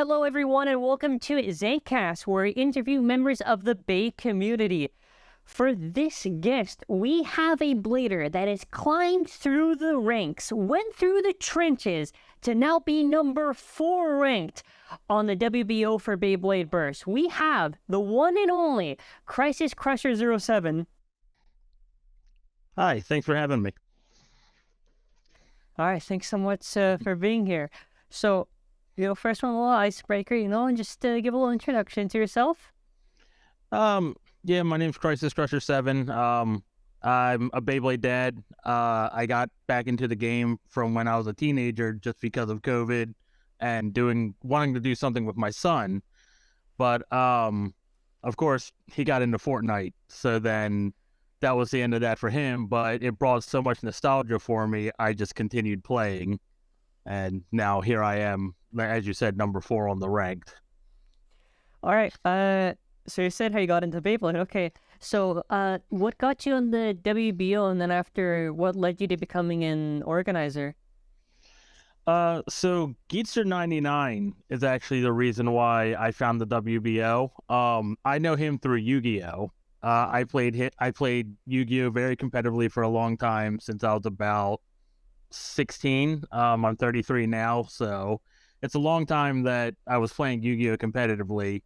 Hello everyone and welcome to ZankCast, where we interview members of the Bay community. For this guest, we have a blader that has climbed through the ranks, went through the trenches, to now be number 4 ranked on the WBO for Beyblade Burst. We have the one and only CrisisCrusher07. Hi, thanks for having me. All right, thanks so much for being here. So, first one, a little icebreaker, and just give a little introduction to yourself. Yeah, my name's CrisisCrusher07. I'm a Beyblade dad. I got back into the game from when I was a teenager just because of COVID and wanting to do something with my son. But, of course, he got into Fortnite, so then that was the end of that for him, but it brought so much nostalgia for me, I just continued playing. And now here I am, as you said, number 4 on the ranked. All right. So you said how you got into Beyblade. Okay. So what got you on the WBO, and then after, what led you to becoming an organizer? So Geetzer99 is actually the reason why I found the WBO. I know him through Yu-Gi-Oh! I played Yu-Gi-Oh! Very competitively for a long time, since I was about 16. I'm 33 now, so it's a long time that I was playing Yu-Gi-Oh! Competitively.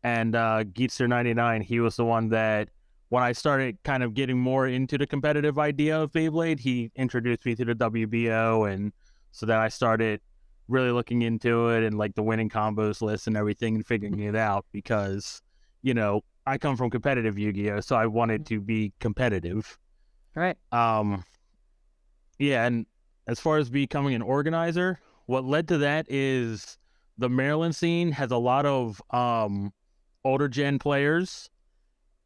And Geetzer99, he was the one that, when I started kind of getting more into the competitive idea of Beyblade, he introduced me to the WBO, and so then I started really looking into it and like the winning combos list and everything and figuring it out, because, I come from competitive Yu-Gi-Oh!, so I wanted to be competitive. Right. Yeah, and as far as becoming an organizer, what led to that is the Maryland scene has a lot of older gen players,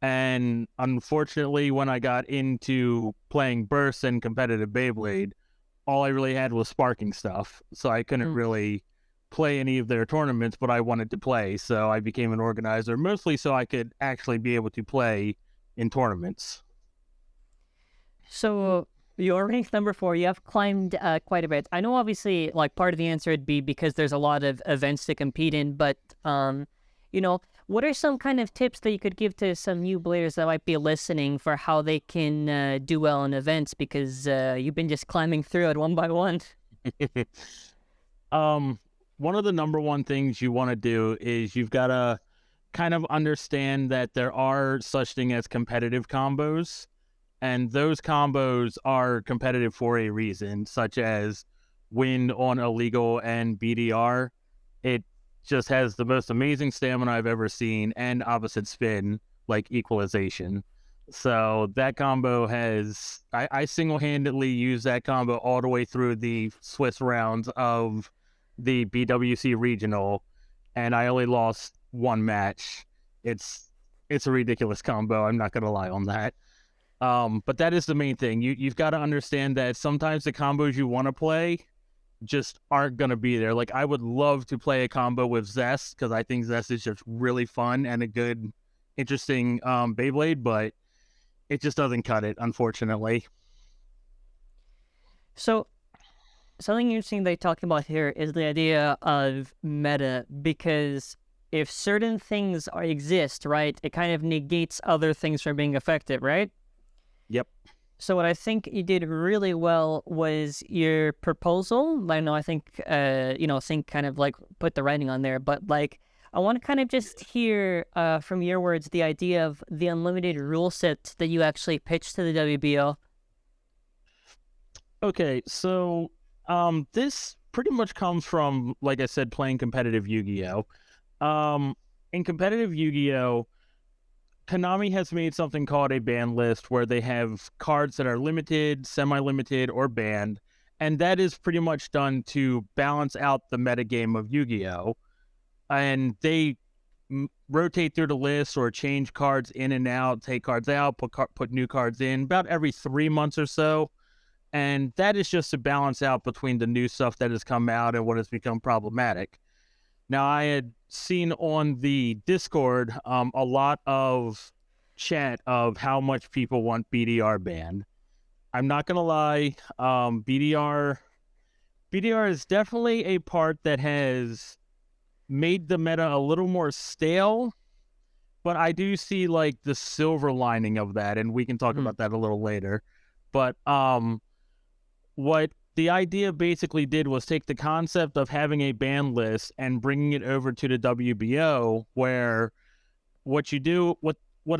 and unfortunately, when I got into playing Burst and competitive Beyblade, all I really had was sparking stuff, so I couldn't really play any of their tournaments, but I wanted to play, so I became an organizer, mostly so I could actually be able to play in tournaments. So you're ranked number 4. You have climbed quite a bit. I know, obviously, like, part of the answer would be because there's a lot of events to compete in, but what are some kind of tips that you could give to some new players that might be listening for how they can do well in events, because you've been just climbing through it one by one? One of the number one things you want to do is you've got to kind of understand that there are such thing as competitive combos, and those combos are competitive for a reason, such as wind on illegal and BDR. It just has the most amazing stamina I've ever seen, and opposite spin, like equalization. So that combo has, I single-handedly use that combo all the way through the Swiss rounds of the BWC regional, and I only lost 1 match. It's a ridiculous combo, I'm not gonna lie on that. But that is the main thing. You've got to understand that sometimes the combos you want to play just aren't going to be there. Like, I would love to play a combo with Zest, because I think Zest is just really fun and a good, interesting Beyblade, but it just doesn't cut it, unfortunately. So something interesting they talk about here is the idea of meta, because if certain things exist, right, it kind of negates other things from being effective, right? Yep. So what I think you did really well was your proposal. I think kind of like put the writing on there, but like, I want to kind of just hear from your words the idea of the unlimited rule set that you actually pitched to the WBO. Okay, so this pretty much comes from, like I said, playing competitive Yu-Gi-Oh! In competitive Yu-Gi-Oh!, Konami has made something called a ban list, where they have cards that are limited, semi-limited, or banned, and that is pretty much done to balance out the metagame of Yu-Gi-Oh! And they rotate through the list or change cards in and out, take cards out, put new cards in, about every 3 months or so. And that is just to balance out between the new stuff that has come out and what has become problematic. Now, I had seen on the Discord a lot of chat of how much people want BDR banned. I'm not going to lie, BDR is definitely a part that has made the meta a little more stale, but I do see like the silver lining of that, and we can talk about that a little later. But what the idea basically did was take the concept of having a ban list and bringing it over to the WBO, where what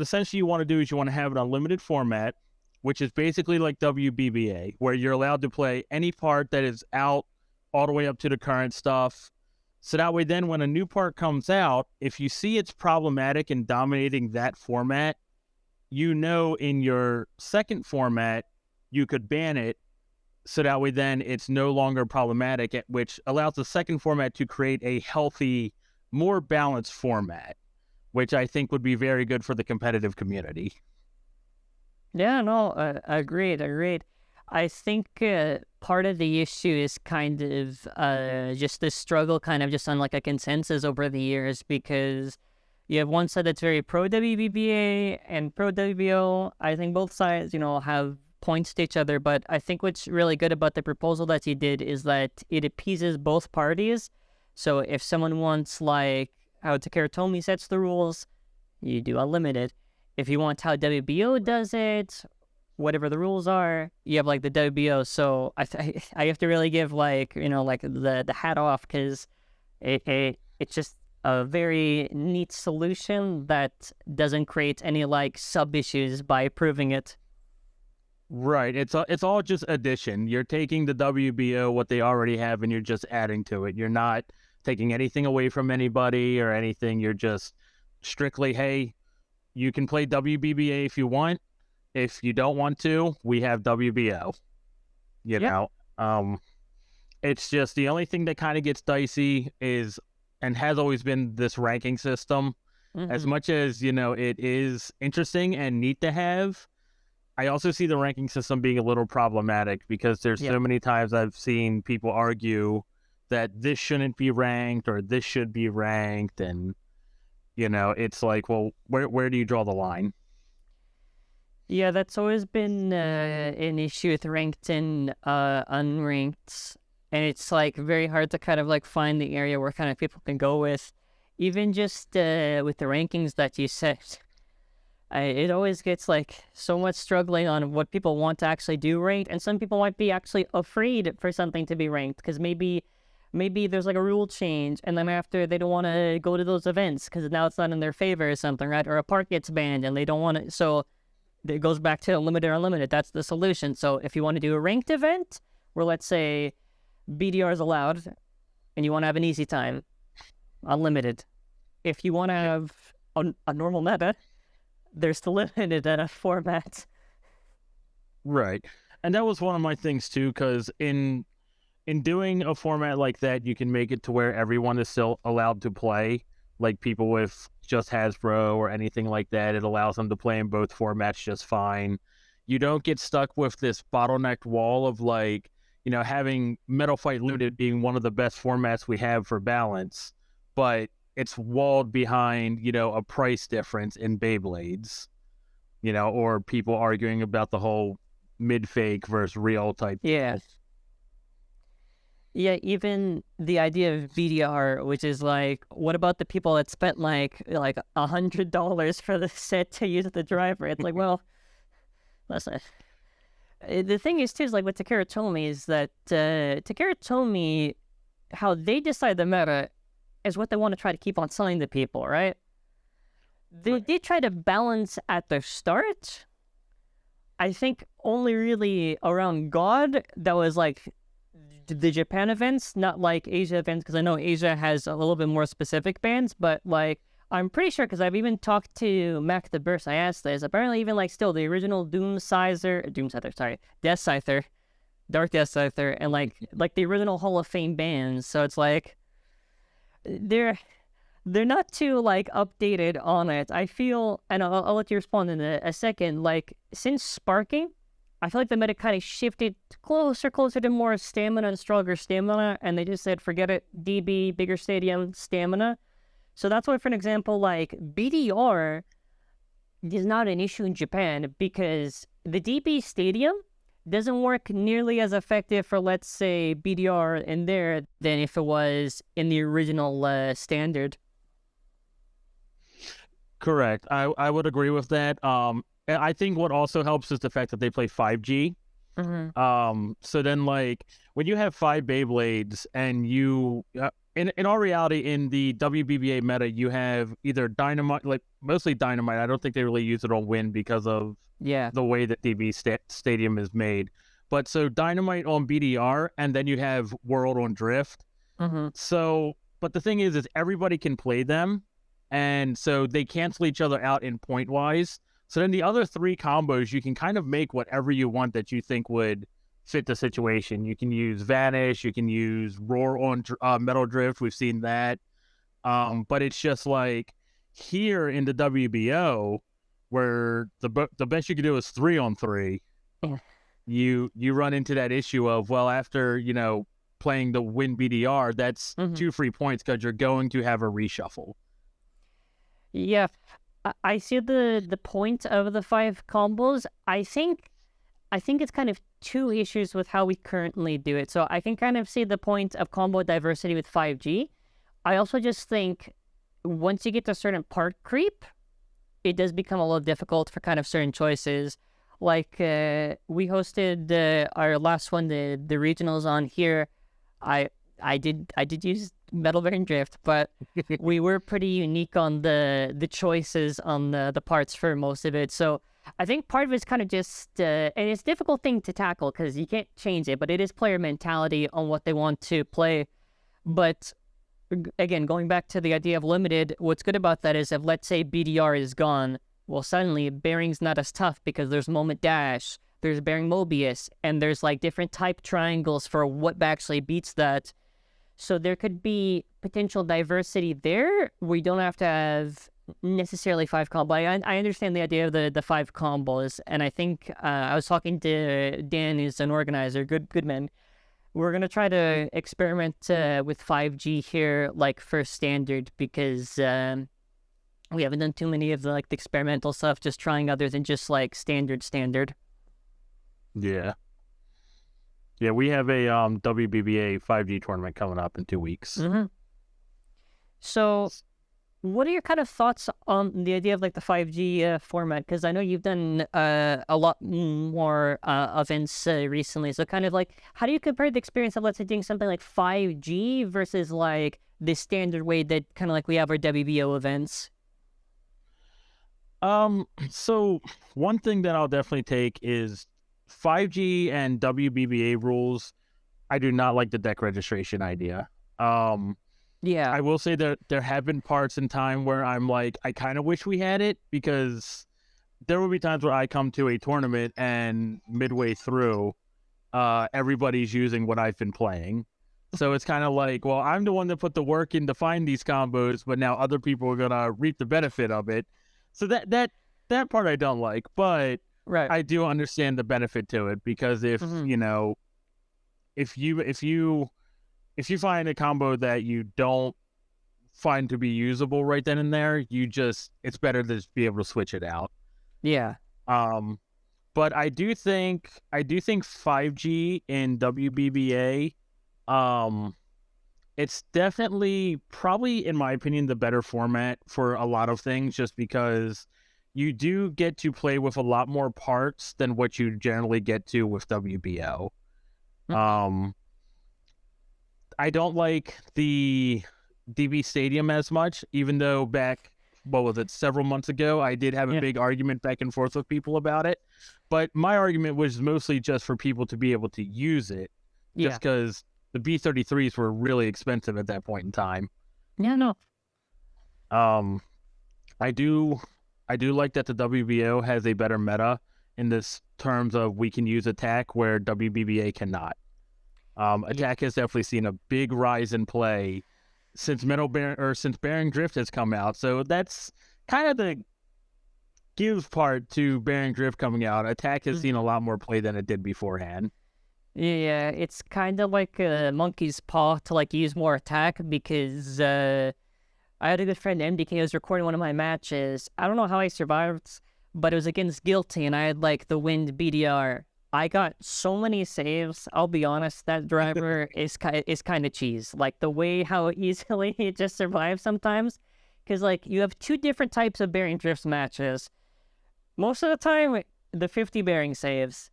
essentially you want to do is you want to have an unlimited format, which is basically like WBBA, where you're allowed to play any part that is out all the way up to the current stuff. So that way then when a new part comes out, if you see it's problematic and dominating that format, you know in your second format, you could ban it. So that way then it's no longer problematic, which allows the second format to create a healthy, more balanced format, which I think would be very good for the competitive community. Yeah, no, agreed. I think part of the issue is kind of just this struggle kind of just on like a consensus over the years, because you have one side that's very pro-WBBA and pro-WBO. I think both sides, have points to each other, but I think what's really good about the proposal that he did is that it appeases both parties. So if someone wants like how TAKARA TOMY sets the rules, you do unlimited. If you want how WBO does it, whatever the rules are, you have like the WBO. So I have to really give like the hat off, because it's just a very neat solution that doesn't create any like sub issues by approving it. Right. It's all just addition. You're taking the WBO, what they already have, and you're just adding to it. You're not taking anything away from anybody or anything. You're just strictly, hey, you can play WBBA if you want. If you don't want to, we have WBO. You know, it's just the only thing that kind of gets dicey is, and has always been, this ranking system. As much as, it is interesting and neat to have, I also see the ranking system being a little problematic, because there's so many times I've seen people argue that this shouldn't be ranked or this should be ranked. And, it's like, well, where do you draw the line? Yeah, that's always been an issue with ranked and unranked. And it's like very hard to kind of like find the area where kind of people can go with. Even just with the rankings that you set, it always gets like so much struggling on what people want to actually do ranked. And some people might be actually afraid for something to be ranked, because maybe there's like a rule change, and then after they don't want to go to those events because now it's not in their favor or something, right? Or a part gets banned and they don't want to. So it goes back to limited or unlimited. That's the solution. So if you want to do a ranked event where, let's say, BDR is allowed and you want to have an easy time, unlimited. If you want to have a normal meta, there's still limited format. Right. And that was one of my things too, because in doing a format like that, you can make it to where everyone is still allowed to play, like people with just HASBRO or anything like that. It allows them to play in both formats just fine. You don't get stuck with this bottlenecked wall of like, having Metal Fight Limited being one of the best formats we have for balance, but it's walled behind, a price difference in Beyblades, or people arguing about the whole mid-fake versus real type. Yeah. Yeah, even the idea of VDR, which is like, what about the people that spent like $100 for the set to use the driver? It's like, well, listen. The thing is too, is like what TAKARA TOMY is that TAKARA TOMY, how they decide the meta is what they want to try to keep on selling to people, right? They did try to balance at the start. I think only really around God, that was like the Japan events, not like Asia events, because I know Asia has a little bit more specific bans, but like I'm pretty sure, because I've even talked to Mac the Burst, I asked this, apparently even like still the original Death Scyther, Dark Death Scyther, and like the original Hall of Fame bans, so it's like they're not too like updated on it. I feel, and I'll let you respond in a second, like since Sparking, I feel like the meta kind of shifted closer to more stamina and stronger stamina, and they just said, forget it, DB, bigger stadium, stamina. So that's why, for an example, like BDR is not an issue in Japan, because the DB stadium doesn't work nearly as effective for, let's say, BDR in there than if it was in the original standard. Correct. I would agree with that. And I think what also helps is the fact that they play 5G. So then, like, when you have 5 Beyblades and you, in all reality, in the WBBA meta, you have either Dynamite, like mostly Dynamite. I don't think they really use it on Win because of the way that DB Stadium is made. But so Dynamite on BDR, and then you have World on Drift. So, but the thing is everybody can play them, and so they cancel each other out in point-wise. So then the other 3 combos, you can kind of make whatever you want that you think would fit the situation. You can use Vanish, you can use Roar on Metal Drift. We've seen that. But it's just like here in the WBO, where the best you can do is 3-on-3. Yeah. You run into that issue of, well, after, you know, playing the Win BDR, that's 2 free points because you're going to have a reshuffle. Yeah. I see the point of the 5 combos. I think it's kind of 2 issues with how we currently do it. So I can kind of see the point of combo diversity with 5G. I also just think once you get to a certain part creep, it does become a little difficult for kind of certain choices. Like we hosted our last one, the regionals on here. I did use Metal Bearing Drift, but we were pretty unique on the choices on the parts for most of it. So I think part of it's kind of just, and it's a difficult thing to tackle because you can't change it, but it is player mentality on what they want to play. But again, going back to the idea of limited, what's good about that is if, let's say, BDR is gone, well, suddenly Bearing's not as tough because there's Moment Dash, there's Bearing Mobius, and there's like different type triangles for what actually beats that. So there could be potential diversity there. We don't have to have necessarily 5 combos. I understand the idea of the 5 combos, and I think I was talking to Dan, who's an organizer, good man. We're gonna try to experiment with 5G here, like for standard, because we haven't done too many of the experimental stuff. Just trying other than just like standard. Yeah. Yeah, we have a WBBA 5G tournament coming up in 2 weeks. So, what are your kind of thoughts on the idea of like the 5G format? Because I know you've done a lot more events recently. So, kind of like, how do you compare the experience of, let's say, doing something like 5G versus like the standard way that kind of like we have our WBO events? So one thing that I'll definitely take is 5G and WBBA rules. I do not like the deck registration idea. Yeah, I will say that there have been parts in time where I'm like, I kind of wish we had it, because there will be times where I come to a tournament and midway through, everybody's using what I've been playing. So it's kind of like, well, I'm the one that put the work in to find these combos, but now other people are going to reap the benefit of it. So that part I don't like, but right. I do understand the benefit to it, because if, you know, if you find a combo that you don't find to be usable right then and there, it's better to just be able to switch it out. Yeah. But I do think 5G in WBBA, it's definitely, probably in my opinion, the better format for a lot of things, just because you do get to play with a lot more parts than what you generally get to with WBO. I don't like the DB Stadium as much, even though back, what was it, several months ago, I did have a big argument back and forth with people about it. But my argument was mostly just for people to be able to use it, just because the B33s were really expensive at that point in time. Yeah, no. I do like that the WBO has a better meta in this terms of we can use attack where WBBA cannot. Attack has definitely seen a big rise in play since since Bearing Drift has come out. So that's kind of the give part to Bearing Drift coming out. Attack has seen a lot more play than it did beforehand. Yeah, it's kind of like a monkey's paw to like use more attack, because I had a good friend, MDK, who was recording one of my matches. I don't know how I survived, but it was against Guilty, and I had like the Wind BDR. I got so many saves. I'll be honest, that driver is kind of cheese. Like the way how easily he just survives sometimes. Because like you have two different types of bearing drifts matches. Most of the time, the 50 bearing saves.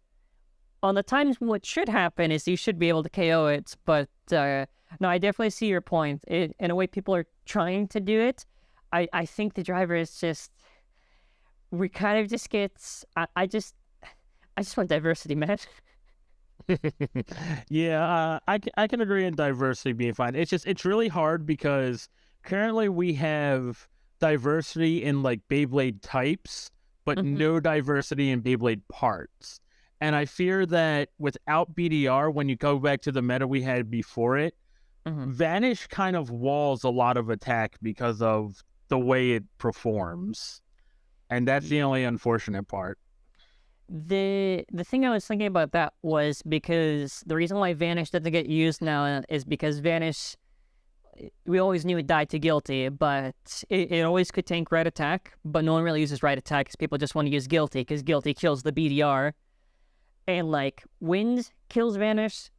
On the times what should happen is you should be able to KO it. But no, I definitely see your point. In a way, people are trying to do it. I think the driver is just... We kind of just get... I just want diversity, man. Yeah, I can agree on diversity being fine. It's really hard because currently we have diversity in like Beyblade types, but no diversity in Beyblade parts. And I fear that without BDR, when you go back to the meta we had before it, Vanish kind of walls a lot of attack because of the way it performs. And that's the only unfortunate part. The thing I was thinking about that was because the reason why Vanish doesn't get used now is because Vanish, we always knew it died to Guilty, but it always could tank right attack, but no one really uses right attack because people just want to use Guilty because Guilty kills the BDR. And like, Wind kills Vanish,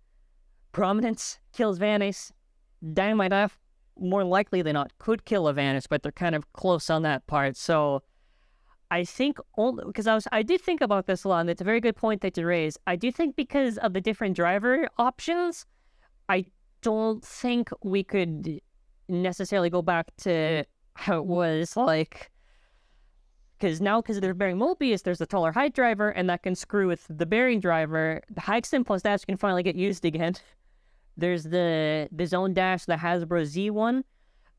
Prominence kills Vanish, Dynamite F, more likely than not, could kill a Vanish, but they're kind of close on that part, so... I think only because I did think about this a lot, and it's a very good point that you raised. I do think because of the different driver options, I don't think we could necessarily go back to how it was like. Because now, because they're bearing Mobius, there's the taller height driver, and that can screw with the bearing driver. The high extend plus dash can finally get used again. There's the zone dash, the HASBRO Z one.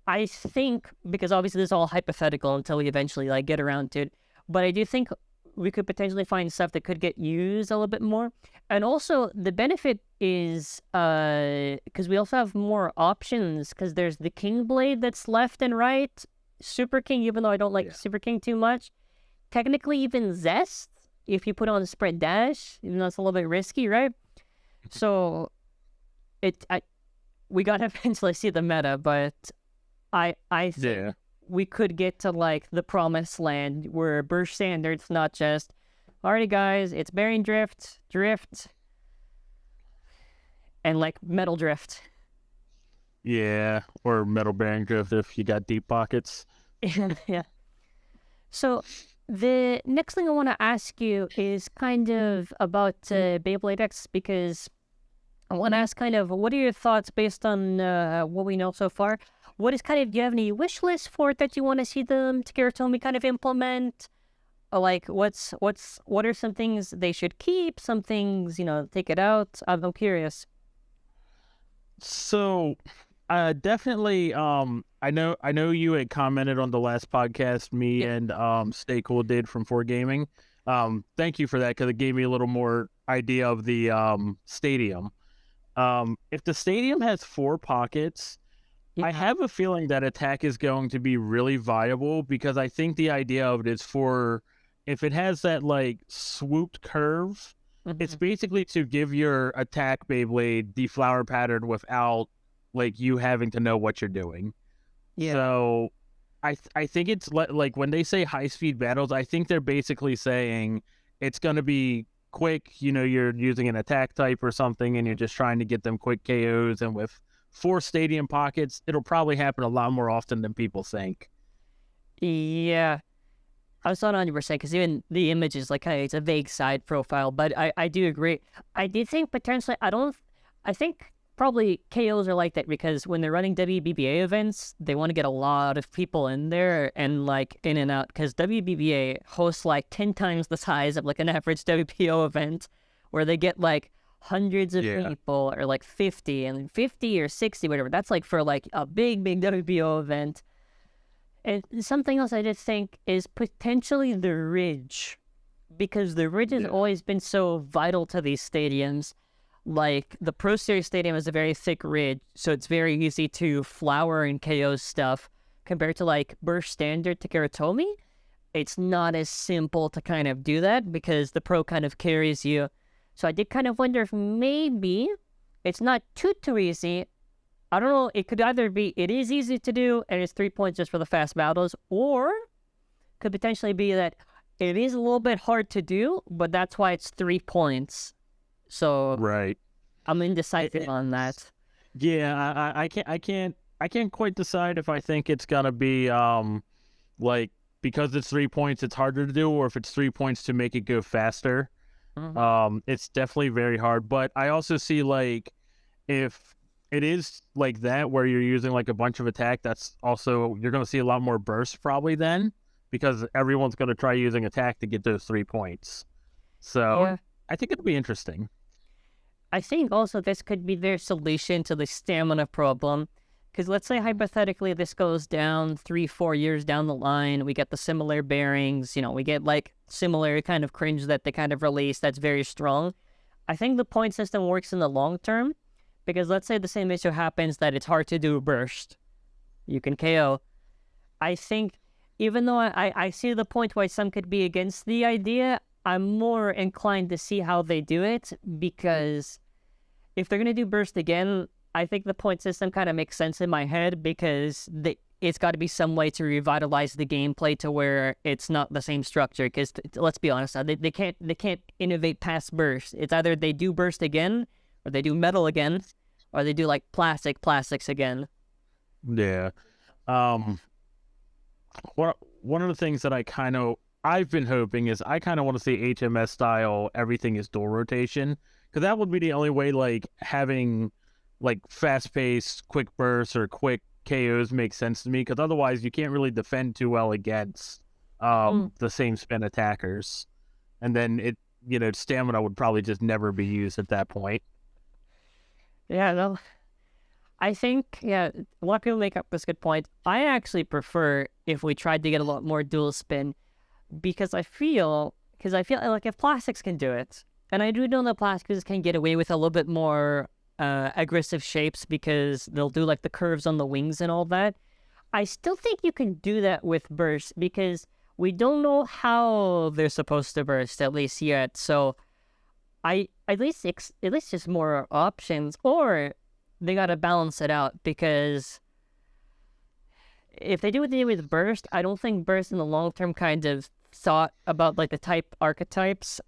I think, because obviously this is all hypothetical until we eventually like get around to it, but I do think we could potentially find stuff that could get used a little bit more. And also the benefit is because we also have more options, because there's the King Blade that's left and right, Super King, even though I don't like Super King too much. Technically even Zest, if you put on Spread Dash, even though it's a little bit risky, right? So we gotta eventually see the meta, but I think we could get to like the promised land where burst standard's not just, alrighty guys, it's bearing drift, and like metal drift. Yeah, or metal bearing drift if you got deep pockets. Yeah. So the next thing I want to ask you is kind of about Beyblade X, because I want to ask kind of, what are your thoughts based on what we know so far? What is kind of, do you have any wish list for it that you want to see them, TAKARA TOMY, kind of implement? Or like, what are some things they should keep, some things, take it out? I'm curious. So, definitely, I know you had commented on the last podcast me and Stay Cool did from 4Gaming. Thank you for that, because it gave me a little more idea of the stadium. If the stadium has 4 pockets, I have a feeling that attack is going to be really viable, because I think the idea of it is if it has that like swooped curve, it's basically to give your attack Beyblade the flower pattern without like you having to know what you're doing. Yeah. So I think it's like when they say high speed battles, I think they're basically saying it's going to be quick, you're using an attack type or something and you're just trying to get them quick KOs, and with 4 stadium pockets, it'll probably happen a lot more often than people think. Yeah. I was not 100% because even the image is like, it's a vague side profile, but I do agree. I do think potentially, I think probably KOs are like that because when they're running WBBA events, they want to get a lot of people in there and like in and out, because WBBA hosts like 10 times the size of like an average WBO event, where they get like hundreds of people, or like 50 or 60, whatever. That's like for like a big WBO event. And something else I just think is potentially the ridge, because the ridge has always been so vital to these stadiums. Like the Pro Series stadium has a very thick ridge, so it's very easy to flower and KO stuff, compared to like Burst Standard TAKARA TOMY. It's not as simple to kind of do that because the Pro kind of carries you. So I did kind of wonder if maybe it's not too easy. I don't know, it could either be it is easy to do and it's 3 points just for the fast battles, or could potentially be that It is a little bit hard to do, but that's why it's 3 points. So Right. I'm indecisive on that. Yeah, I can't quite decide if I think it's gonna be like because it's 3 points it's harder to do, or if it's 3 points to make it go faster. It's definitely very hard. But I also see like if it is like that where you're using like a bunch of attack, that's also you're gonna see a lot more bursts probably then, because everyone's gonna try using attack to get those 3 points. So Yeah. I think it'll be interesting. I think also this could be their solution to the stamina problem. Because let's say hypothetically this goes down 3-4 years down the line, we get the similar bearings, we get like similar kind of cringe that they kind of release that's very strong. I think the point system works in the long term, because let's say the same issue happens that it's hard to do burst. You can KO. I think even though I see the point why some could be against the idea, I'm more inclined to see how they do it, because if they're going to do burst again, I think the point system kind of makes sense in my head, because it's got to be some way to revitalize the gameplay to where it's not the same structure. Because let's be honest, they can't innovate past burst. It's either they do burst again, or they do metal again, or they do like plastics again. Yeah. One of the things that I've been hoping is I kind of want to see HMS style everything is dual rotation, because that would be the only way like having like fast-paced quick bursts or quick KOs makes sense to me, because otherwise you can't really defend too well against the same spin attackers, and then stamina would probably just never be used at that point. Yeah, no, I think, a lot of people make up this good point. I actually prefer if we tried to get a lot more dual spin, because I feel like if plastics can do it, and I do know that plastics can get away with a little bit more aggressive shapes because they'll do like the curves on the wings and all that, I still think you can do that with bursts, because we don't know how they're supposed to burst, at least yet. So at least just more options, or they gotta balance it out, because if they do what they do with burst, I don't think burst in the long term kind of thought about like the type archetypes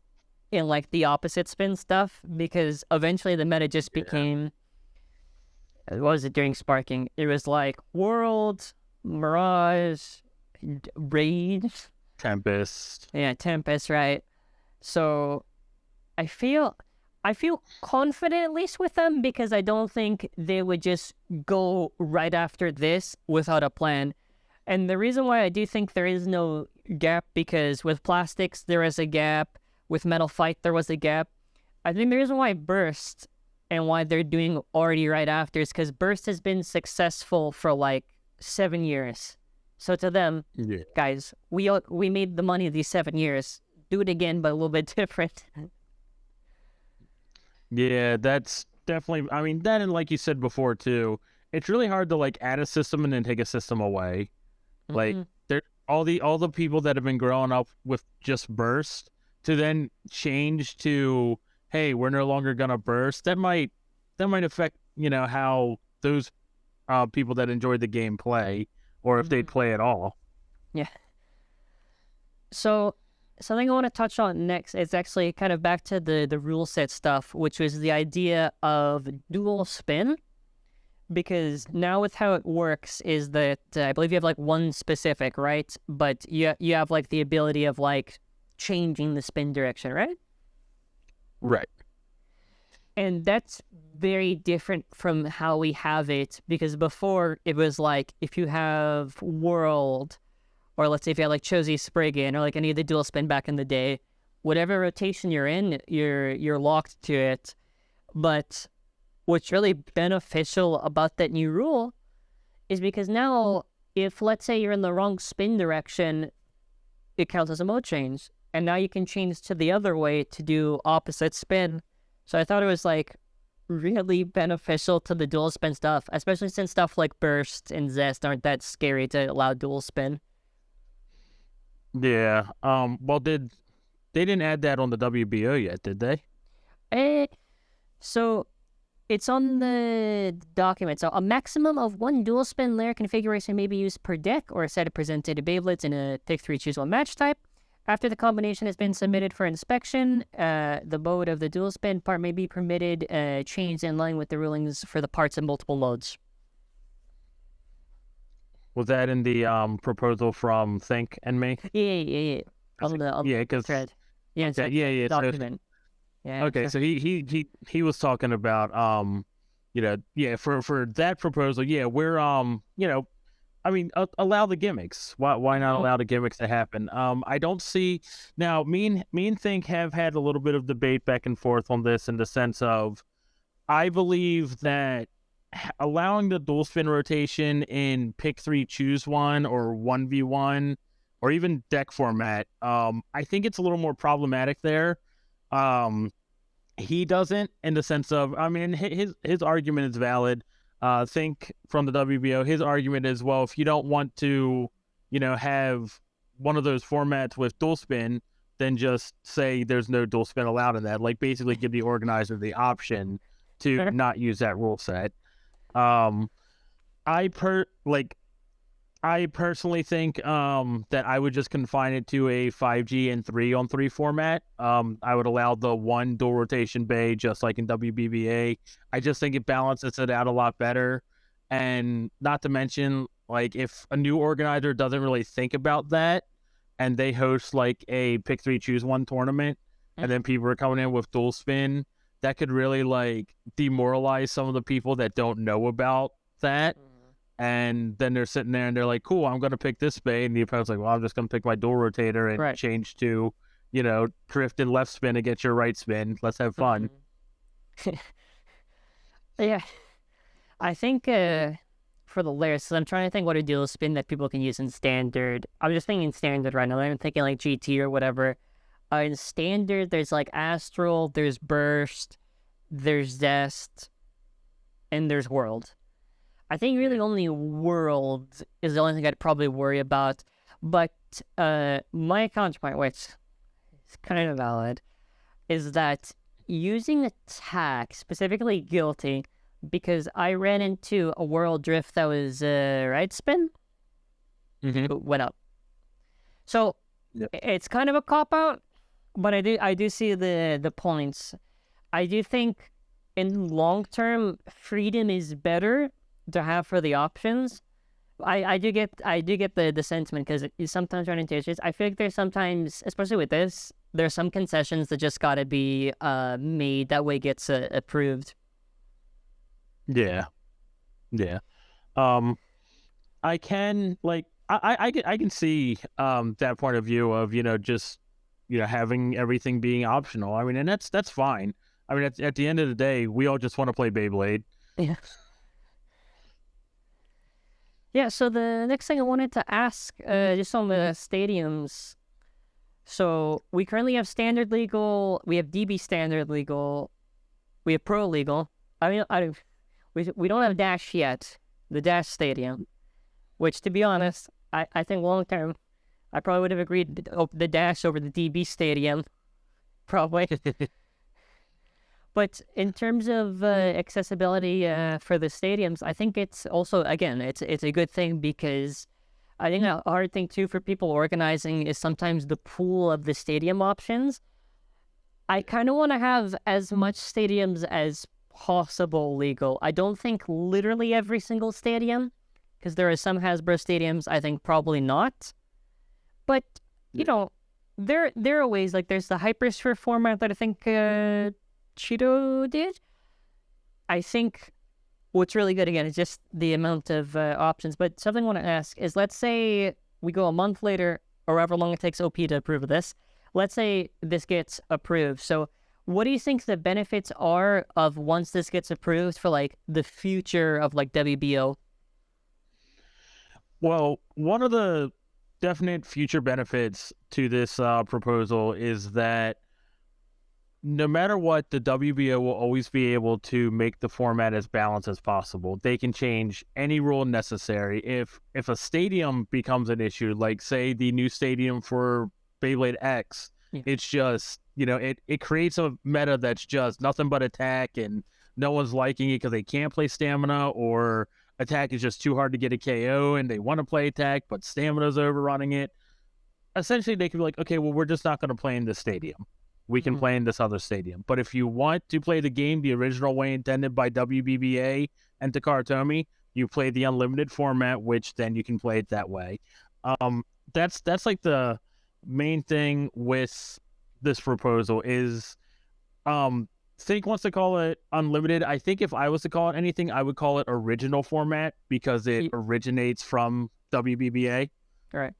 in like the opposite spin stuff, because eventually the meta just became, what was it during Sparking? It was like World, Mirage, Raid. Tempest. Yeah, Tempest, right? So I feel confident at least with them, because I don't think they would just go right after this without a plan. And the reason why I do think there is no gap, because with plastics there is a gap, with Metal Fight there was a gap. I think the reason why Burst and why they're doing already right after is because Burst has been successful for like 7 years. So to them, guys, we made the money these 7 years. Do it again, but a little bit different. Yeah, that's definitely, I mean, that, and like you said before too, it's really hard to like add a system and then take a system away. Like there, all the people that have been growing up with just Burst to then change to, hey, we're no longer gonna burst. That might affect how those people that enjoy the game play, or if they play at all. Yeah. So something I want to touch on next is actually kind of back to the rule set stuff, which was the idea of dual spin. Because now with how it works is that I believe you have like one specific, right? But you have like the ability of like changing the spin direction, right? Right. And that's very different from how we have it, because before it was like if you have World, or let's say if you had like Chosi Spriggan, or like any of the dual spin back in the day, whatever rotation you're in, you're locked to it. But what's really beneficial about that new rule is because now if let's say you're in the wrong spin direction, it counts as a mode change. And now you can change to the other way to do opposite spin. So I thought it was like really beneficial to the dual spin stuff, especially since stuff like Burst and Zest aren't that scary to allow dual spin. Yeah. Well, they didn't add that on the WBO yet, did they? So it's on the document. So a maximum of one dual spin layer configuration may be used per deck or a set of presented Beyblades in a pick 3 choose 1 match type. After the combination has been submitted for inspection, the mode of the dual spin part may be permitted changed in line with the rulings for the parts in multiple modes. Was that in the proposal from Think and Me? Yeah. On the thread. Yeah, okay, yeah. Document. Okay, so he was talking about for that proposal, we're allow the gimmicks. Why not allow the gimmicks to happen? I don't see now. Me and Think have had a little bit of debate back and forth on this in the sense of, I believe that allowing the dual spin rotation in pick 3, choose 1 or 1v1 or even deck format, I think it's a little more problematic there. He doesn't, in the sense of, his argument is valid. Think from the WBO, his argument is, well, if you don't want to, have one of those formats with dual spin, then just say there's no dual spin allowed in that. Like, basically give the organizer the option to not use that rule set. I personally think that I would just confine it to a 5G and 3-on-3 format. I would allow the 1 dual rotation bay just like in WBBA. I just think it balances it out a lot better. And not to mention, like, if a new organizer doesn't really think about that and they host like a pick 3, choose 1 tournament, and then people are coming in with dual spin, that could really like demoralize some of the people that don't know about that. And then they're sitting there and they're like, cool, I'm going to pick this bay. And the opponent's like, well, I'm just going to pick my dual rotator and change to, drift and left spin against your right spin. Let's have fun. Yeah. I think for the layers, so I'm trying to think what a dual spin that people can use in standard. I'm just thinking standard right now. I'm thinking like GT or whatever. In standard, there's like Astral, there's Burst, there's Zest, and there's World. I think really only World is the only thing I'd probably worry about. But my counterpoint, which is kind of valid, is that using attack, specifically Guilty, because I ran into a World Drift that was right spin, went up. So it's kind of a cop-out, but I do see the points. I do think in long term, freedom is better to have for the options. I do get the sentiment, because you sometimes run into issues. I feel like there's sometimes, especially with this, there's some concessions that just gotta be made that way gets approved. Yeah. I can I can see that point of view of just having everything being optional. I mean, and that's fine. I mean, at the end of the day, we all just want to play Beyblade. Yeah. Yeah, so the next thing I wanted to ask, just on the stadiums. So we currently have standard legal, we have DB standard legal, we have pro legal. I mean, we don't have Dash yet, the Dash stadium, which, to be honest, I think long term, I probably would have agreed the Dash over the DB stadium, probably. But in terms of accessibility for the stadiums, I think it's also, again, it's a good thing, because I think a hard thing too for people organizing is sometimes the pool of the stadium options. I kind of want to have as much stadiums as possible legal. I don't think literally every single stadium, because there are some Hasbro stadiums I think probably not. But, there are ways, like there's the Hypersphere format that I think Cheeto did. I think what's really good, again, is just the amount of options. But something I want to ask is, let's say we go a month later, or however long it takes OP to approve of this. Let's say this gets approved. So what do you think the benefits are of once this gets approved for like the future of like WBO? Well, one of the definite future benefits to this proposal is that no matter what, the WBO will always be able to make the format as balanced as possible. They can change any rule necessary. If a stadium becomes an issue, like say the new stadium for Beyblade X, it's just, it creates a meta that's just nothing but attack, and no one's liking it because they can't play stamina, or attack is just too hard to get a KO and they want to play attack, but stamina's overrunning it. essentially they could be like, okay, well, we're just not going to play in this stadium. We can play in this other stadium. But if you want to play the game the original way intended by WBBA and TAKARA TOMY, you play the unlimited format, which then you can play it that way. That's like the main thing with this proposal is Think wants to call it unlimited. I think if I was to call it anything, I would call it original format because it originates from WBBA. All right.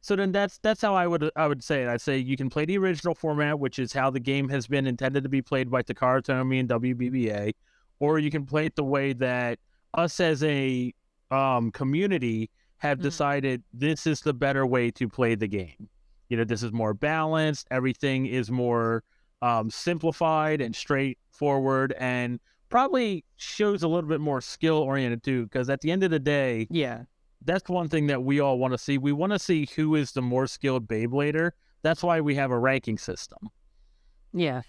So then that's how I would say it. I'd say you can play the original format, which is how the game has been intended to be played by TAKARA TOMY and WBBA, or you can play it the way that us as a community have decided this is the better way to play the game. This is more balanced. Everything is more simplified and straightforward, and probably shows a little bit more skill oriented too. Because at the end of the day, that's one thing that we all want to see. We want to see who is the more skilled Beyblader. That's why we have a ranking system. Yeah.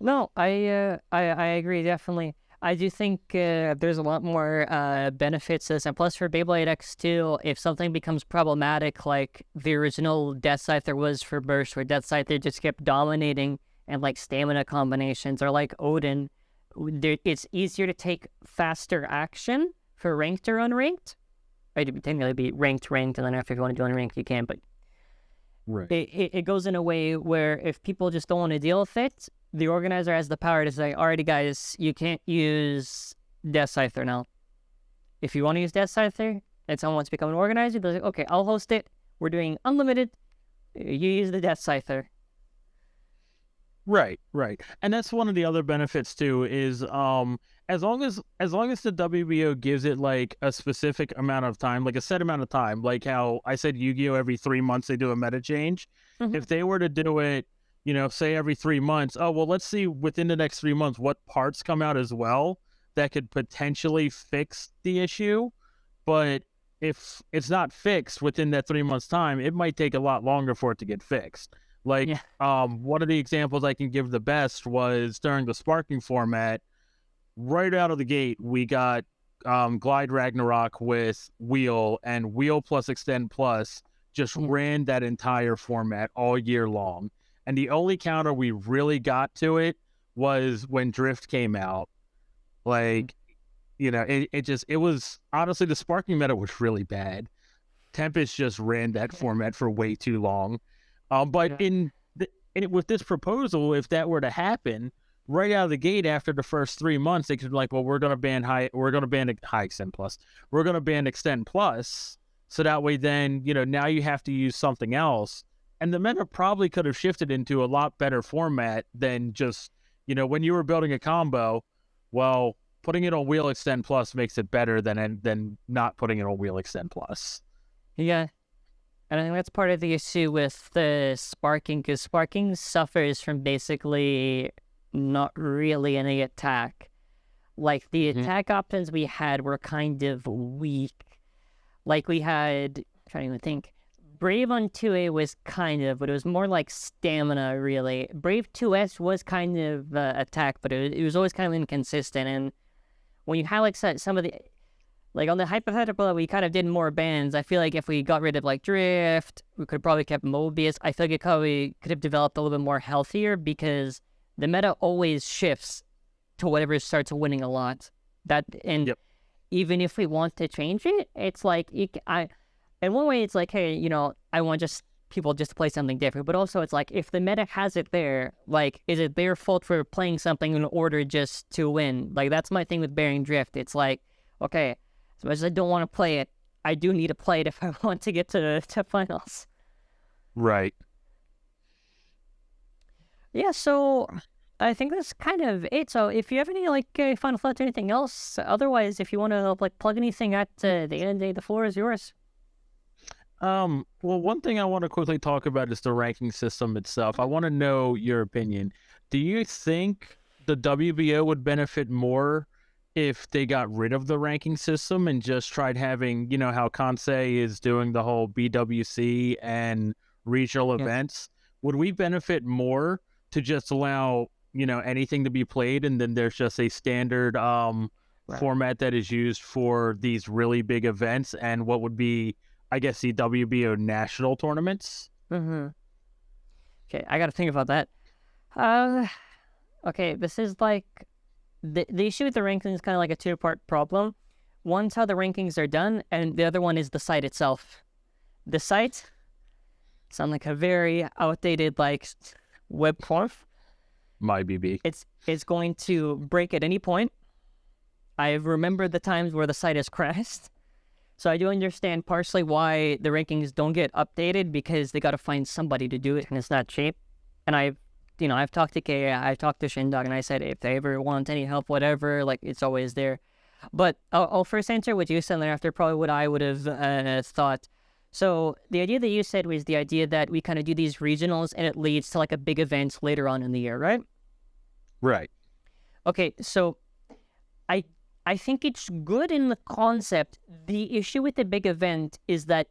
No, I agree, definitely. I do think there's a lot more benefits to this. And plus for Beyblade X too, if something becomes problematic like the original Death Scyther was for Burst, where Death Scyther just kept dominating and like stamina combinations, or like Odin, it's easier to take faster action for ranked or unranked. Right, it would technically be ranked, and then after you want to do unranked, you can, but it goes in a way where if people just don't want to deal with it, the organizer has the power to say, alrighty guys, you can't use Death Scyther now. If you want to use Death Scyther and someone wants to become an organizer, they'll say, okay, I'll host it. We're doing unlimited. You use the Death Scyther. Right. And that's one of the other benefits too, is as long as the WBO gives it like a specific amount of time, like a set amount of time, like how I said Yu-Gi-Oh! Every 3 months they do a meta change. If they were to do it, say every 3 months, let's see within the next 3 months what parts come out as well that could potentially fix the issue. But if it's not fixed within that 3 months time, it might take a lot longer for it to get fixed. Like, one of the examples I can give the best was during the sparking format, right out of the gate, we got Glide Ragnarok with Wheel, and Wheel plus Extend plus just ran that entire format all year long. And the only counter we really got to it was when Drift came out. Like, it was, honestly, the sparking meta was really bad. Tempest just ran that format for way too long. But with this proposal, if that were to happen, right out of the gate after the first 3 months, they could be like, well, we're going to ban high extend plus. We're going to ban extend plus. So that way then, now you have to use something else. And the meta probably could have shifted into a lot better format than just, when you were building a combo, well, putting it on Wheel Extend Plus makes it better than not putting it on Wheel Extend Plus. Yeah. And I think that's part of the issue with the sparking, because sparking suffers from basically not really any attack. Like, the attack options we had were kind of weak. Like, we had, I'm trying to even think, Brave on 2A was kind of, but it was more like stamina, really. Brave 2S was kind of attack, but it was always kind of inconsistent. And when you have like some of the, like on the hypothetical that we kind of did more bans, I feel like if we got rid of like Drift, we could have probably kept Mobius. I feel like it probably could have developed a little bit more healthier, because the meta always shifts to whatever starts winning a lot. Even if we want to change it, it's like, in one way, it's like, hey, I want people just to play something different. But also, it's like, if the meta has it there, like, is it their fault for playing something in order just to win? Like, that's my thing with Bearing Drift. It's like, okay, as much as I don't want to play it, I do need to play it if I want to get to finals. Right. Yeah, so I think that's kind of it. So if you have any, like, final thoughts or anything else, otherwise, if you want to, like, plug anything at the end of the day, the floor is yours. Well, one thing I want to quickly talk about is the ranking system itself. I want to know your opinion. Do you think the WBO would benefit more if they got rid of the ranking system and just tried having, how Kansei is doing the whole BWC and regional events? Would we benefit more to just allow, anything to be played, and then there's just a standard format that is used for these really big events, and what would be I guess, the WBO national tournaments. Mm-hmm. Okay, I got to think about that. Okay, this is like the issue with the rankings is kind of like a two-part problem. One's how the rankings are done, and the other one is the site itself. The site sounds like a very outdated like web conf. My BB. It's going to break at any point. I remember the times where the site has crashed. So I do understand partially why the rankings don't get updated, because they got to find somebody to do it, and it's not cheap. And I've talked to Kay, I've talked to Shindog, and I said if they ever want any help, whatever, like it's always there. But I'll first answer what you said, and then after probably what I would have thought. So the idea that you said was the idea that we kind of do these regionals, and it leads to like a big event later on in the year, right? Right. Okay, so I think it's good in the concept. The issue with the big event is that,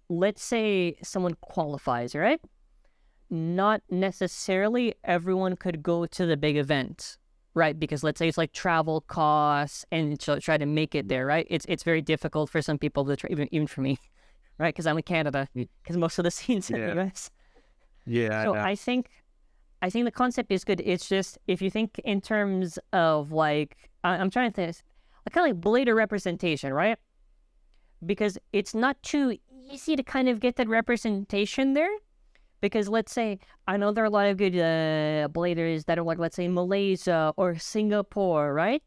let's say someone qualifies, right? Not necessarily everyone could go to the big event, right? Because let's say it's like travel costs and try to make it there, right? It's very difficult for some people to try, even for me, right? Because I'm in Canada, because most of the scenes in the US. Yeah. So I think the concept is good. It's just, if you think in terms of like, I'm trying to think, like kind of like blader representation, right? Because it's not too easy to kind of get that representation there. Because let's say, I know there are a lot of good bladers that are like, let's say Malaysia or Singapore, right?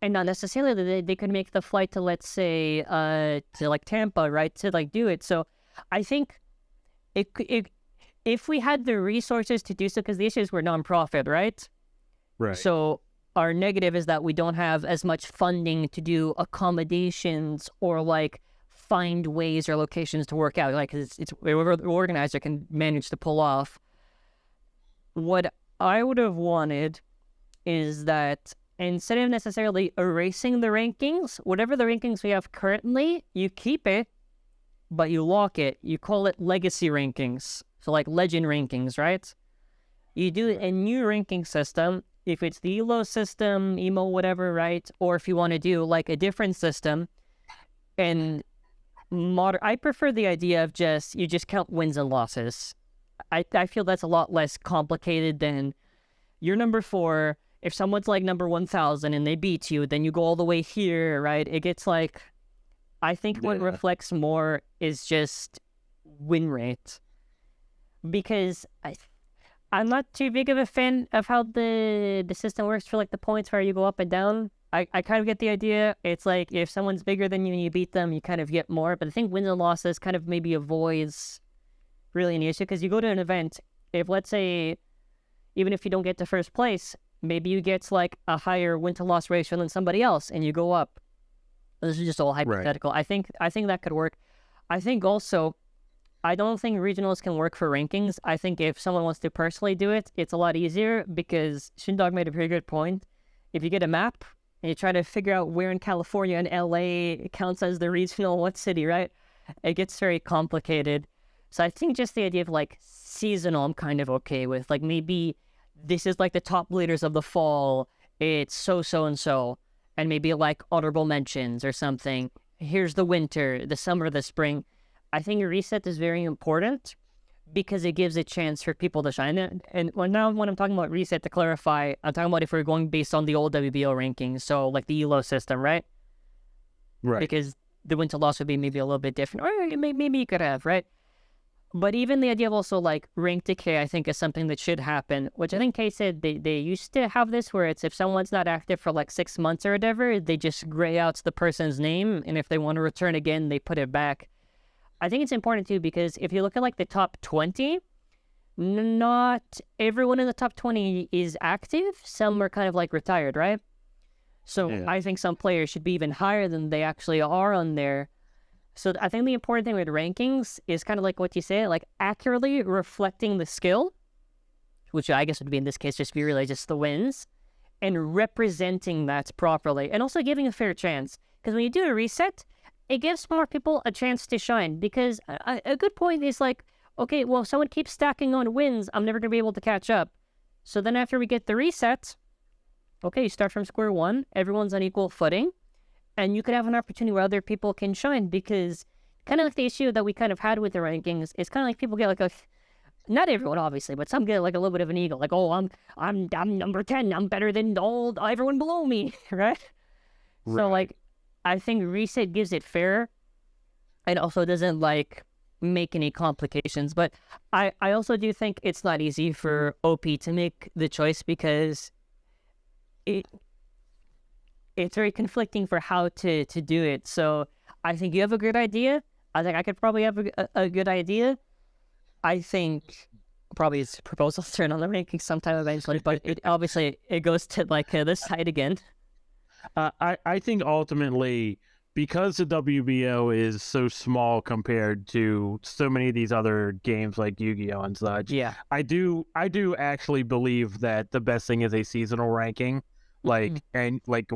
And not necessarily they could make the flight to, let's say, to like Tampa, right? To like do it. So I think if we had the resources to do so, because the issue is we're nonprofit, right? Right. So our negative is that we don't have as much funding to do accommodations or like find ways or locations to work out. Like it's whoever the organizer can manage to pull off. What I would have wanted is that instead of necessarily erasing the rankings, whatever the rankings we have currently, you keep it, but you lock it. You call it legacy rankings. So like legend rankings, right? You do a new ranking system. If it's the ELO system, EMO, whatever, right? Or if you want to do like a different system. And I prefer the idea of you just count wins and losses. I feel that's a lot less complicated than you're number 4. If someone's like number 1,000 and they beat you, then you go all the way here, right? It gets like, I think what reflects more is just win rate. Because I'm not too big of a fan of how the system works for like the points where you go up and down. I kind of get the idea. It's like if someone's bigger than you and you beat them, you kind of get more. But I think wins and losses kind of maybe avoids really an issue, because you go to an event, if let's say, even if you don't get to first place, maybe you get like a higher win to loss ratio than somebody else and you go up. This is just all hypothetical. Right. I think that could work. I think also, I don't think regionals can work for rankings. I think if someone wants to personally do it, it's a lot easier, because Shindog made a pretty good point. If you get a map and you try to figure out where in California and LA counts as the regional, what city, right? It gets very complicated. So I think just the idea of like seasonal, I'm kind of okay with. Like maybe this is like the top leaders of the fall. It's so and so. And maybe like honorable mentions or something. Here's the winter, the summer, the spring. I think a reset is very important, because it gives a chance for people to shine. And now when I'm talking about reset, to clarify, I'm talking about if we're going based on the old WBO rankings, so like the ELO system, right? Right. Because the win to loss would be maybe a little bit different, or maybe you could have, right? But even the idea of also like rank decay, I think is something that should happen, which I think Kay said they used to have this, where it's if someone's not active for like 6 months or whatever, they just gray out the person's name, and if they want to return again, they put it back. I think it's important too, because if you look at like the top 20, not everyone in the top 20 is active. Some are kind of like retired, right? So yeah. I think some players should be even higher than they actually are on there. So I think the important thing with rankings is kind of like what you say, like accurately reflecting the skill, which I guess would be in this case just be really just the wins, and representing that properly, and also giving a fair chance. Because when you do a reset, it gives more people a chance to shine, because a good point is like, okay, well, if someone keeps stacking on wins, I'm never going to be able to catch up. So then after we get the reset, okay, you start from square one, everyone's on equal footing, and you could have an opportunity where other people can shine, because kind of like the issue that we kind of had with the rankings is kind of like people get like a, not everyone obviously, but some get like a little bit of an ego, like, oh, I'm number 10, I'm better than everyone below me, right? So like, I think reset gives it fair, and also doesn't like make any complications. But I also do think it's not easy for OP to make the choice, because it's very conflicting for how to do it. So I think you have a good idea. I think I could probably have a good idea. I think probably his proposals turn on the rankings sometime eventually, but it obviously it goes to like this side again. I think ultimately, because the WBO is so small compared to so many of these other games like Yu-Gi-Oh and such, Yeah, I do actually believe that the best thing is a seasonal ranking, like and like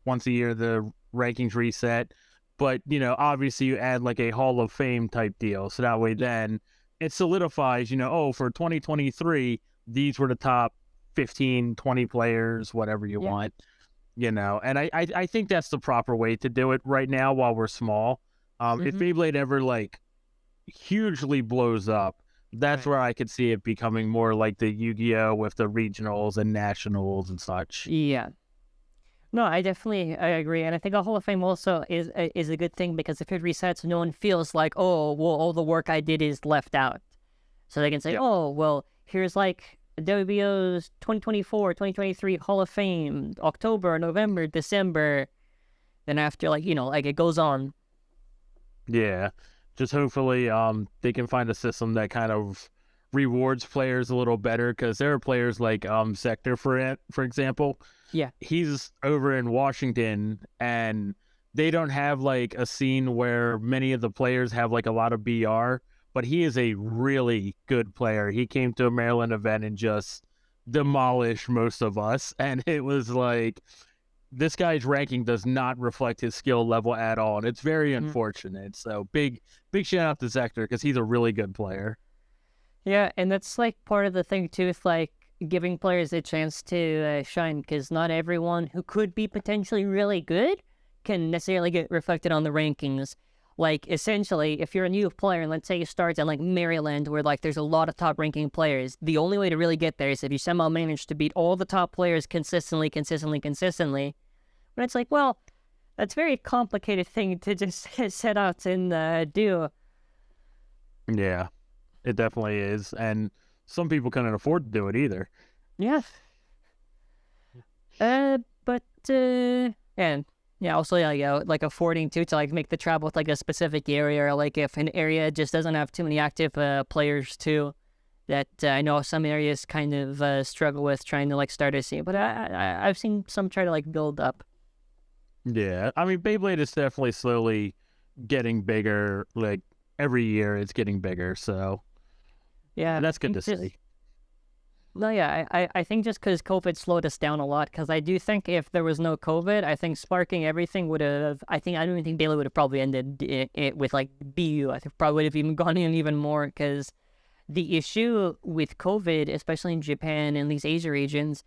once a year the rankings reset, but obviously you add like a Hall of Fame type deal, so that way then it solidifies, for 2023 these were the top 15, 20 players, whatever you want. And I think that's the proper way to do it right now while we're small. If Beyblade ever like hugely blows up, that's where I could see it becoming more like the Yu-Gi-Oh with the regionals and nationals and such. Yeah. No, I agree, and I think a Hall of Fame also is a good thing, because if it resets, no one feels like, oh, well, all the work I did is left out. So they can say, oh, well, here's like WBO's 2024, 2023 Hall of Fame, October, November, December. Then after, like, like it goes on. Yeah, just hopefully they can find a system that kind of rewards players a little better, because there are players like Sector for example. Yeah, he's over in Washington, and they don't have like a scene where many of the players have like a lot of BR, but he is a really good player. He came to a Maryland event and just demolished most of us, and it was like, this guy's ranking does not reflect his skill level at all, and it's very unfortunate. So big shout out to Sector, because he's a really good player. Yeah, and that's like part of the thing too, with like giving players a chance to shine, because not everyone who could be potentially really good can necessarily get reflected on the rankings. Like, essentially, if you're a new player, and let's say you start in like Maryland, where like there's a lot of top ranking players, the only way to really get there is if you somehow manage to beat all the top players consistently. But it's like, well, that's a very complicated thing to just set out and do. Yeah, it definitely is, and some people couldn't afford to do it either. Yeah. And yeah, also like affording to like make the travel with like a specific area, or like if an area just doesn't have too many active players too, that I know some areas kind of struggle with trying to like start a scene, but I've seen some try to like build up. Yeah, I mean, Beyblade is definitely slowly getting bigger. Like every year it's getting bigger, so yeah, that's good to see. No, yeah, I think just because COVID slowed us down a lot, because I do think if there was no COVID, I think sparking everything would have, I don't even think Beyblade would have probably ended it with like BU. I think probably would have even gone in even more, because the issue with COVID, especially in Japan and these Asia regions,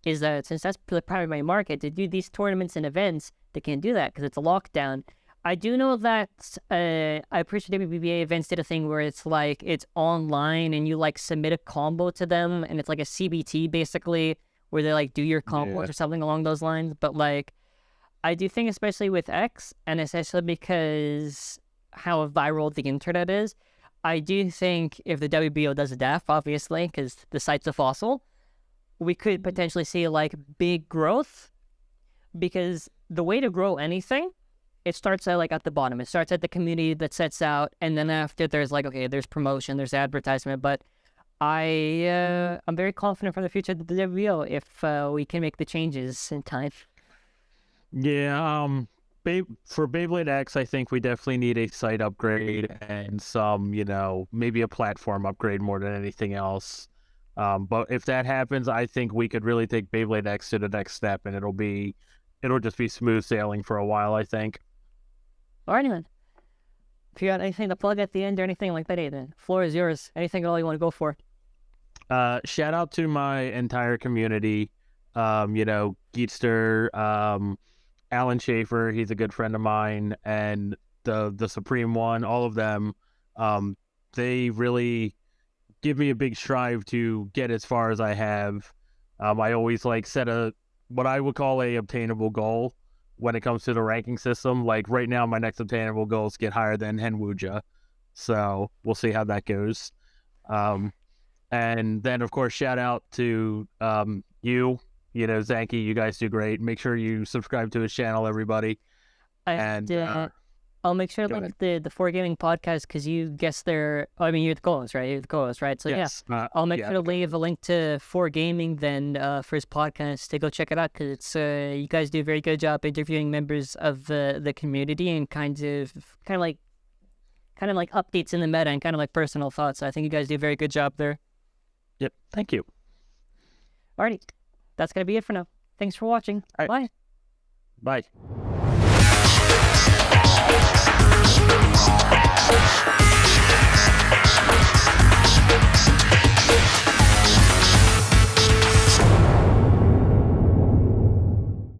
is that since that's the primary market, to do these tournaments and events, they can't do that because it's a lockdown. I do know that I appreciate WBA events did a thing where it's like it's online and you like submit a combo to them, and it's like a CBT basically, where they like do your combos or something along those lines. But like, I do think, especially with X, and especially because how viral the internet is, I do think if the WBO does a DAF, obviously, because the site's a fossil, we could potentially see like big growth, because the way to grow anything, it starts at like at the bottom. It starts at the community that sets out, and then after there's like, okay, there's promotion, there's advertisement. But I'm very confident for the future of the WBO if we can make the changes in time. Yeah, for Beyblade X, I think we definitely need a site upgrade and some, maybe a platform upgrade more than anything else. But if that happens, I think we could really take Beyblade X to the next step, and it'll just be smooth sailing for a while, I think. All right, man. If you got anything to plug at the end or anything like that, the floor is yours. Anything at all you want to go for? Shout out to my entire community. Geetster, Alan Schaefer, he's a good friend of mine, and the Supreme one, all of them, they really give me a big strive to get as far as I have. I always like set what I would call a obtainable goal when it comes to the ranking system. Like right now, my next obtainable goal is to get higher than Henwuja. So we'll see how that goes. And then, of course, shout out to Zankye. You guys do great. Make sure you subscribe to his channel, everybody. I'll make sure to link the 4Gaming podcast because you guessed there. I mean, you're the co-host, right? You're the co-host, right? So yes. I'll make sure to leave a link to 4Gaming then for his podcast to go check it out because it's you guys do a very good job interviewing members of the community and kind of like updates in the meta and kind of like personal thoughts. So I think you guys do a very good job there. Yep. Thank you. Alrighty. That's going to be it for now. Thanks for watching. All right. Bye. Bye.